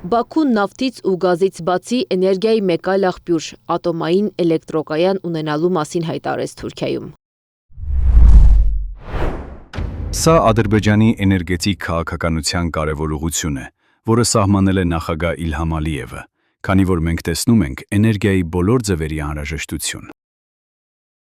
Բաքուն նավթից ու գազից բացի էներգիայի մեկ այլ աղբյուր ատոմային էլեկտրոկայան ունենալու մասին հայտարարեց Թուրքիայում։ Սա Ադրբեջանի էներգետիկ քաղաքականության կարևոր ուղղություն է, որը սահմանել է նախագահ Իլհամ Ալիևը, քանի որ մենք տեսնում ենք էներգիայի բոլոր ձևերի անհրաժեշտություն։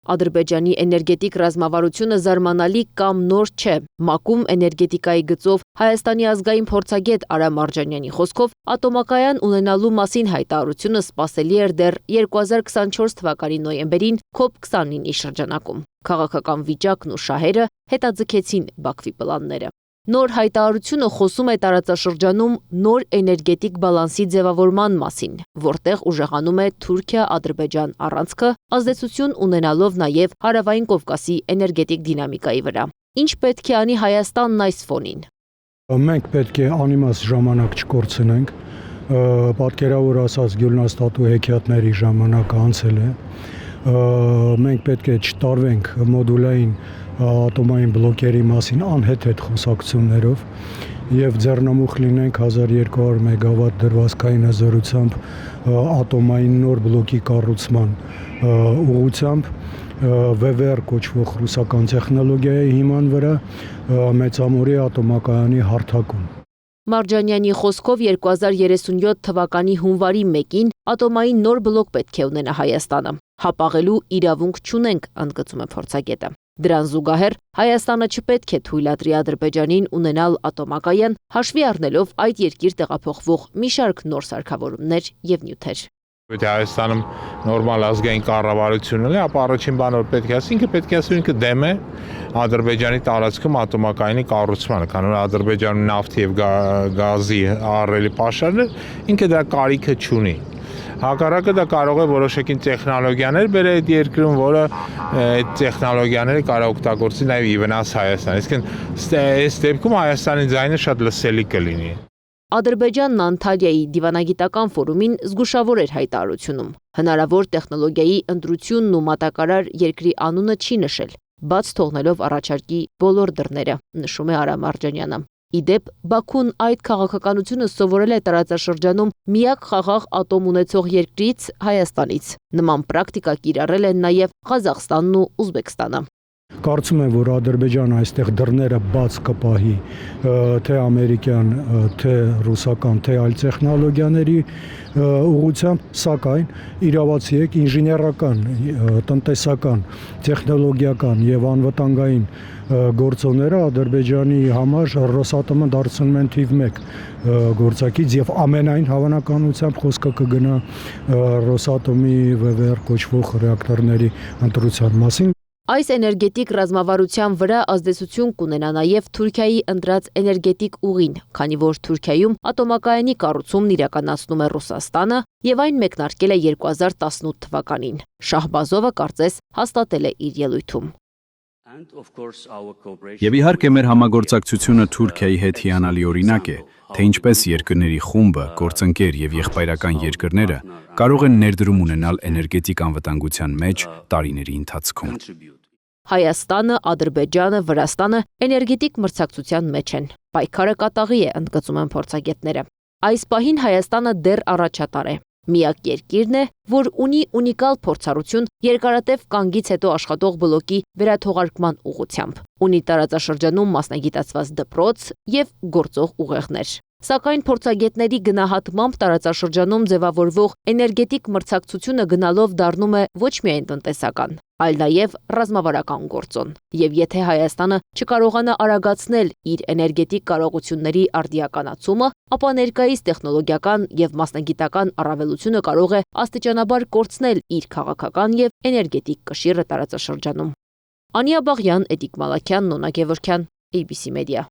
Ադրբեջանի էներգետիկ ռազմավարությունը զարմանալի կամ նոր չէ։ ՄԱԿ-ում էներգետիկայի գծով Հայաստանի ազգային փորձագետ Արամ Մարջանյանի խոսքով ատոմակայան ունենալու մասին հայտարարությունը սպասելի էր դեռ 2024 թվականի նոյեմբերին COP29-ի շրջանակում։ Քաղաքական վիճակն ու շահերը հետաձգեցին Բաքվի պլանները։ Նոր հայտարարությունը խոսում է տարածաշրջանում նոր էներգետիկ բալանսի ձևավորման մասին, որտեղ ուժեղանում է Թուրքիա-Ադրբեջան առանցքը, ազդեցություն ունենալով նաև Հարավային Կովկասի էներգետիկ դինամիկայի վրա։ Ինչ պետք է անի Հայաստանն այս ֆոնին։ Մենք պետք է անիմաստ ժամանակ չկորցնենք, պատկերավոր ասած Գյուլնաստատու հեքիաթների ժամանակը անցել է, մենք պետք է չտարվենք մոդուլային ատոմային բլոկերի մասին անհեթեթ խոսակցություններով եւ ձեռնամուխ լինենք 1200 մեգավատ դրվածքային հզորությամբ ատոմային նոր բլոկի կառուցման ուղղությամբ VVR կոչվող ռուսական տեխնոլոգիայի հիման վրա մեծամորի ատոմակայանի հարթակում։ Մարջանյանի խոսքով 2037 թվականի հունվարի 1-ին ատոմային նոր բլոկ պետք է ունենա Հայաստանը։ Հապաղելու իրավունք չունենք, ընդգծում է փորձագետը։ Դրան զուգահեռ Հայաստանը չպետք է թույլատրի Ադրբեջանին ունենալ ատոմակայան, հաշվի առնելով այդ երկիր տեղափոխվող մի շարք նոր սարքավորումներ եւ նյութեր։ Եթե Հայաստանում նորմալ ազգային կառավարություն ունի, ապա առաջին բանը որ պետք է ասի, ինքը պետք է ասի, ինքը դեմ է Ադրբեջանի տարածքում ատոմակայանի կառուցմանը, քանի որ Ադրբեջանում նավթի եւ գազի ահռելի պաշարներ, ինքը դրա կարիքը չունի։ Հակառակը դա կարող է որոշակի տեխնոլոգիաներ բերել այդ երկրում, որը այդ տեխնոլոգիաները կարող օգտագործի նաև ի վնաս Հայաստանի։ Իսկ այս դեպքում Հայաստանի ձայնը շատ լսելի կլինի։ Ադրբեջանն Անտալիայի դիվանագիտական ֆորումին զգուշավոր էր հայտարարությունում։ Հնարավոր տեխնոլոգիայի ընտրությունն ու մատակարար երկրի անունը չի նշել, բաց թողնելով առաջարկի բոլոր դռները, նշում է Արամ Մարջանյանը։ Իդեպ Բաքուն այդ քաղաքականությունը սովորել է տարածաշրջանում միակ խաղաղ ատոմ ունեցող երկրից Հայաստանից։ Նման պրակտիկա կիրառել են նաև Ղազախստանն ու Ուզբեկստանը։ Կարծում եմ, որ Ադրբեջանը այստեղ դռները բաց կպահի թե ամերիկյան, թե ռուսական, թե այլ տեխնոլոգիաների ուղղությամբ, սակայն իրավացիեք ինժեներական, տնտեսական, տեխնոլոգիական եւ անվտանգային գործոնները Ադրբեջանի համար Ռոսատոմը դարձնում են թիվ 1 գործակից եւ ամենայն հավանականությամբ խոսքը կգնա Ռոսատոմի VVR կոչվող ռեակտորների ընտրության մասին։ Այս էներգետիկ ռազմավարության վրա ազդեցություն կունենա նաև Թուրքիայի ընտրած էներգետիկ ուղին, քանի որ Թուրքիայում ատոմակայանի կառուցումն իրականացնում է Ռուսաստանը եւ այն մեկնարկել է 2018 թվականին։ Շահբազովը կարծես հաստատել է իր ելույթում։ Եվ իհարկե մեր համագործակցությունը Թուրքիայի հետ հիանալի օրինակ է, թե ինչպես երկրների խումբը, գործընկեր եւ եղբայրական երկրները կարող են ներդրում ունենալ էներգետիկ անվտանգության մեջ տարիների ընթացքում։ Հայաստանը, Ադրբեջանը, Վրաստանը էներգետիկ մրցակցության մեջ են։ Պայքարը կատաղի է, ընդգծում են փորձագետները։ Այս պահին Հայաստանը դեռ առաջատար է։ Միակ երկիրն է, որ ունի ունիկալ փորձառություն երկարատև կանգից հետո աշխատող բլոկի վերաթողարկման ուղղությամբ։ Ունի տարածաշրջանում մասնագիտացված դպրոց եւ գործող ուղեղներ։ Սակայն փորձագետների գնահատմամբ տարածաշրջանում ձևավորվող էներգետիկ մրցակցությունը գնալով դառնում է ոչ միայն տնտեսական, այլ նաև ռազմավարական գործոն։ Եվ եթե Հայաստանը չկարողանա արագացնել իր էներգետիկ կարողությունների արդիականացումը, ապա ներկայիս տեխնոլոգիական եւ մասնագիտական առավելությունը կարող է աստիճանաբար կորցնել իր քաղաքական եւ էներգետիկ կշիռը տարածաշրջանում։ Անիա Բաղյան, Էդիկ Մալաքյան, Նոնա Գևորգյան, ABC Media։